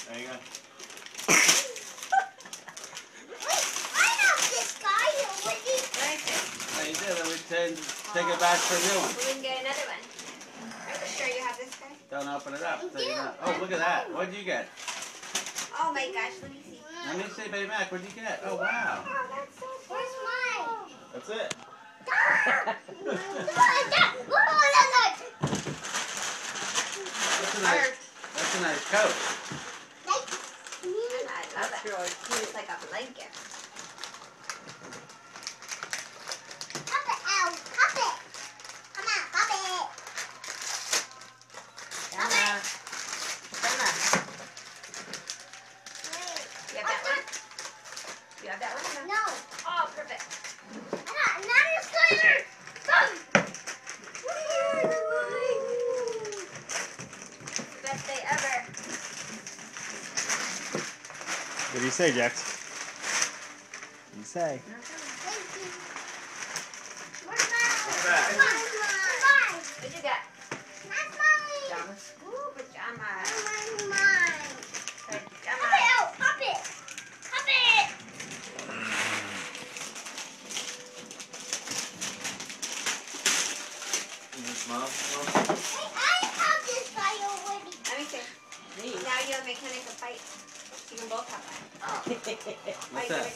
There you go. You did, then we take it back for a new one. We can get another one. Are you sure you have this guy? Don't open it up. Oh, look at that. What did you get? Oh my gosh, let me see. Let me see, Baby Mac. What did you get? Oh, wow. Oh, that's so cool. Where's mine? That's it. That's a nice coat. I love it. Really cute. It's like a blanket. You have that one? You have that one? No. Oh, perfect. Best day ever. What do you say, Jax? What do you say? What's that? What you got? That's mine. Pajamas. Ooh, pajamas. That's mine. Pajamas. Pop it. Pop it. Mom? Hey, I have this guy already. Let me see. Now you have mechanical fight. You can both have one. Oh. What's that?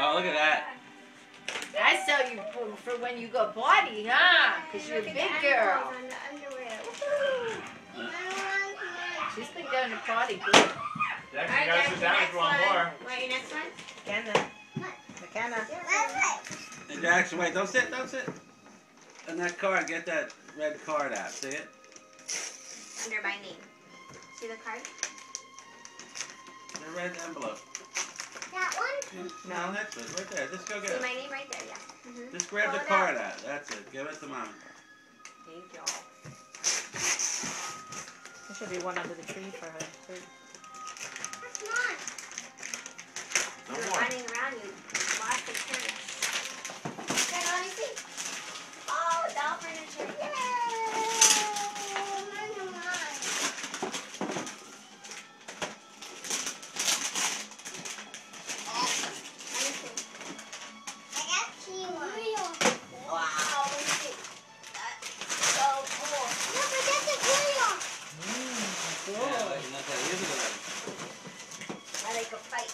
Oh, look at that. That's so you for when you go potty, huh? Because you're a big girl. She's been going to potty good. Jackson, Alright, you gotta sit down if you want more. Want your next one? McKenna. Hey, Jackson, wait, don't sit, don't sit. On that card, get that red card out. See it? Under my name. See the card? The red envelope. That one? No, that's it. Right there. Just go get See it. my name right there, yeah. Just grab the Pull it card out. That's it. Give it to Mom. Thank you. There should be one under the tree for her. Too. That's mine. No You were more. running around, you lost the turn. Okay, let me see. Oh, doll furniture. Wow, look at it. That's so cool. Yeah, not that easy. I like a fight.